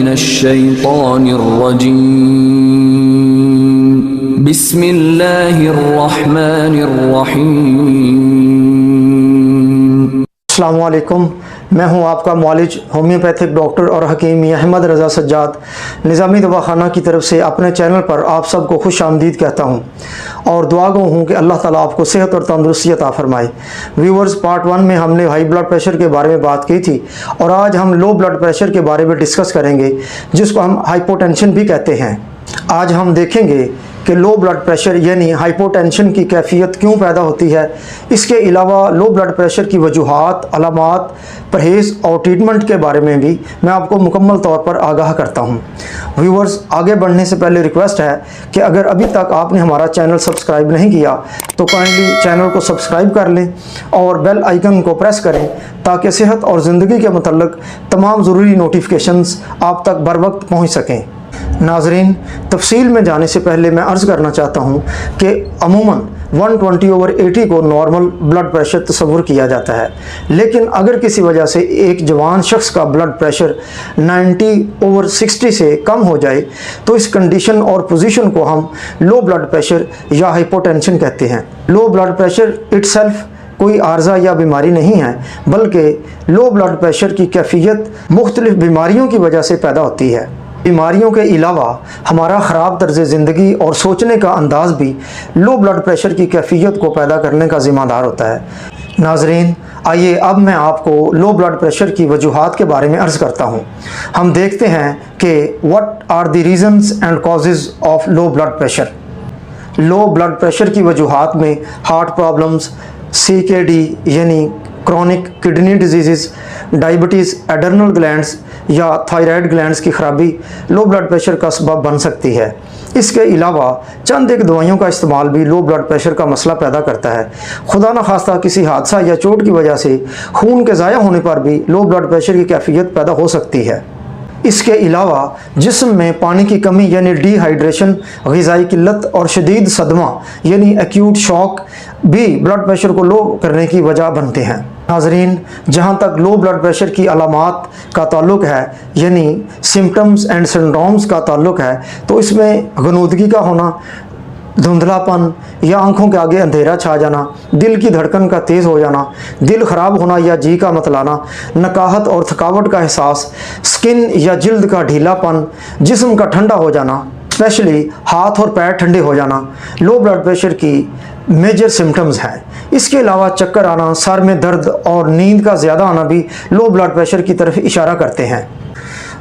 الشیطان الرجیم بسم اللہ الرحمن الرحیم۔ السلام علیکم، میں ہوں آپ کا معالج ہومیوپیتھک ڈاکٹر اور حکیم احمد رضا سجاد، نظامی دواخانہ کی طرف سے اپنے چینل پر آپ سب کو خوش آمدید کہتا ہوں اور دعا گو ہوں کہ اللہ تعالیٰ آپ کو صحت اور تندرستی عطا فرمائے۔ ویورز، پارٹ 1 میں ہم نے ہائی بلڈ پریشر کے بارے میں بات کی تھی اور آج ہم لو بلڈ پریشر کے بارے میں ڈسکس کریں گے، جس کو ہم ہائپوٹینشن بھی کہتے ہیں۔ آج ہم دیکھیں گے کہ لو بلڈ پریشر یعنی ہائپوٹینشن کی کیفیت کیوں پیدا ہوتی ہے۔ اس کے علاوہ لو بلڈ پریشر کی وجوہات، علامات، پرہیز اور ٹریٹمنٹ کے بارے میں بھی میں آپ کو مکمل طور پر آگاہ کرتا ہوں۔ ویورز، آگے بڑھنے سے پہلے ریکویسٹ ہے کہ اگر ابھی تک آپ نے ہمارا چینل سبسکرائب نہیں کیا تو کائنڈلی چینل کو سبسکرائب کر لیں اور بیل آئیکن کو پریس کریں تاکہ صحت اور زندگی کے متعلق تمام ضروری نوٹیفیکیشنز آپ تک بر وقت پہنچ سکیں۔ ناظرین، تفصیل میں جانے سے پہلے میں عرض کرنا چاہتا ہوں کہ عموماً 120/80 کو نارمل بلڈ پریشر تصور کیا جاتا ہے، لیکن اگر کسی وجہ سے ایک جوان شخص کا بلڈ پریشر 90/60 سے کم ہو جائے تو اس کنڈیشن اور پوزیشن کو ہم لو بلڈ پریشر یا ہائپوٹینشن کہتے ہیں۔ Low blood pressure itself کوئی عارضہ یا بیماری نہیں ہے، بلکہ لو بلڈ پریشر کی کیفیت مختلف بیماریوں کی وجہ سے پیدا ہوتی ہے۔ بیماریوں کے علاوہ ہمارا خراب طرز زندگی اور سوچنے کا انداز بھی لو بلڈ پریشر کی کیفیت کو پیدا کرنے کا ذمہ دار ہوتا ہے۔ ناظرین، آئیے اب میں آپ کو لو بلڈ پریشر کی وجوہات کے بارے میں عرض کرتا ہوں۔ ہم دیکھتے ہیں کہ what are the reasons and causes of low blood pressure. Low blood pressure کی وجوہات میں ہارٹ پرابلمز، CKD یعنی chronic kidney diseases, diabetes, adrenal glands یا تھائرائیڈ گلینڈز کی خرابی لو بلڈ پریشر کا سبب بن سکتی ہے۔ اس کے علاوہ چند ایک دوائیوں کا استعمال بھی لو بلڈ پریشر کا مسئلہ پیدا کرتا ہے۔ خدا نخواستہ کسی حادثہ یا چوٹ کی وجہ سے خون کے ضائع ہونے پر بھی لو بلڈ پریشر کی کیفیت پیدا ہو سکتی ہے۔ اس کے علاوہ جسم میں پانی کی کمی یعنی ڈی ہائیڈریشن، غذائی قلت اور شدید صدمہ یعنی ایکیوٹ شاک بھی بلڈ پریشر کو لو کرنے کی وجہ بنتے ہیں۔ ناظرین، جہاں تک لو بلڈ پریشر کی علامات کا تعلق ہے یعنی سمپٹمز اینڈ سنڈرومز کا تعلق ہے تو اس میں غنودگی کا ہونا، دھندلاپن یا آنکھوں کے آگے اندھیرا چھا جانا، دل کی دھڑکن کا تیز ہو جانا، دل خراب ہونا یا جی کا متلانا، نکاہت اور تھکاوٹ کا احساس، سکن یا جلد کا ڈھیلا پن، جسم کا ٹھنڈا ہو جانا، اسپیشلی ہاتھ اور پیر ٹھنڈے ہو جانا لو بلڈ پریشر کی میجر سمپٹمز ہیں۔ اس کے علاوہ چکر آنا، سر میں درد اور نیند کا زیادہ آنا بھی لو بلڈ پریشر کی طرف اشارہ کرتے ہیں۔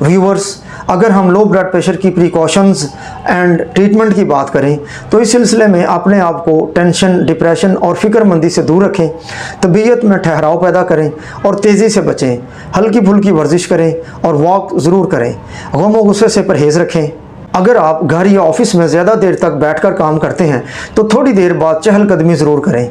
ویورز، اگر ہم لو بلڈ پریشر کی پریکاشنز اینڈ ٹریٹمنٹ کی بات کریں تو اس سلسلے میں اپنے آپ کو ٹینشن، ڈپریشن اور فکر مندی سے دور رکھیں، طبیعت میں ٹھہراؤ پیدا کریں اور تیزی سے بچیں، ہلکی پھلکی ورزش کریں اور واک ضرور کریں، غم و غصے سے پرہیز رکھیں۔ اگر آپ گھر یا آفس میں زیادہ دیر تک بیٹھ کر کام کرتے ہیں تو تھوڑی دیر بعد چہل قدمی ضرور کریں۔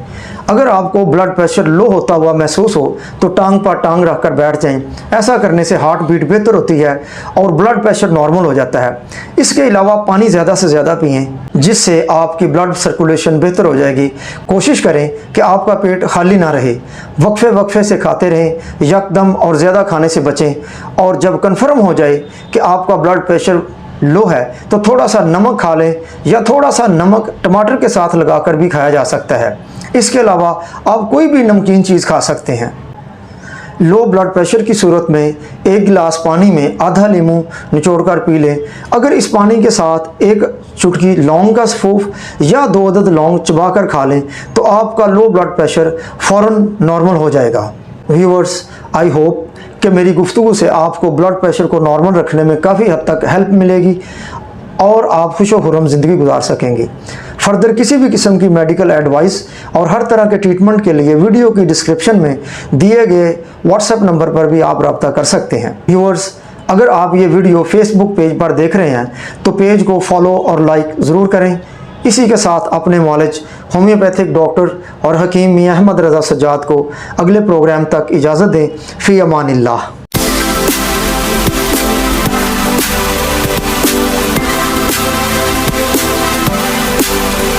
اگر آپ کو بلڈ پریشر لو ہوتا ہوا محسوس ہو تو ٹانگ پر ٹانگ رکھ کر بیٹھ جائیں، ایسا کرنے سے ہارٹ بیٹ بہتر ہوتی ہے اور بلڈ پریشر نارمل ہو جاتا ہے۔ اس کے علاوہ پانی زیادہ سے زیادہ پئیں، جس سے آپ کی بلڈ سرکولیشن بہتر ہو جائے گی۔ کوشش کریں کہ آپ کا پیٹ خالی نہ رہے، وقفے سے کھاتے رہیں، یکدم اور زیادہ کھانے سے بچیں، اور جب کنفرم ہو جائے کہ آپ کا بلڈ پریشر لو ہے تو تھوڑا سا نمک کھا لیں یا تھوڑا سا نمک ٹماٹر کے ساتھ لگا کر بھی کھایا جا سکتا ہے۔ اس کے علاوہ آپ کوئی بھی نمکین چیز کھا سکتے ہیں۔ لو بلڈ پریشر کی صورت میں 1 گلاس پانی میں آدھا لیموں نچوڑ کر پی لیں۔ اگر اس پانی کے ساتھ 1 چٹکی لونگ کا سفوف یا 2 عدد لونگ چبا کر کھا لیں تو آپ کا لو بلڈ پریشر فوراً نارمل ہو جائے گا۔ ویورز، آئی ہوپ کہ میری گفتگو سے آپ کو بلڈ پریشر کو نارمل رکھنے میں کافی حد تک ہیلپ ملے گی اور آپ خوش و خرم زندگی گزار سکیں گے۔ فردر کسی بھی قسم کی میڈیکل ایڈوائس اور ہر طرح کے ٹریٹمنٹ کے لیے ویڈیو کی ڈسکرپشن میں دیے گئے واٹس ایپ نمبر پر بھی آپ رابطہ کر سکتے ہیں۔ ویورز، اگر آپ یہ ویڈیو فیس بک پیج پر دیکھ رہے ہیں تو پیج کو فالو اور لائک ضرور کریں۔ اسی کے ساتھ اپنے معالج ہومیوپیتھک ڈاکٹر اور حکیم احمد رضا سجاد کو اگلے پروگرام تک اجازت دیں۔ فی امان اللہ۔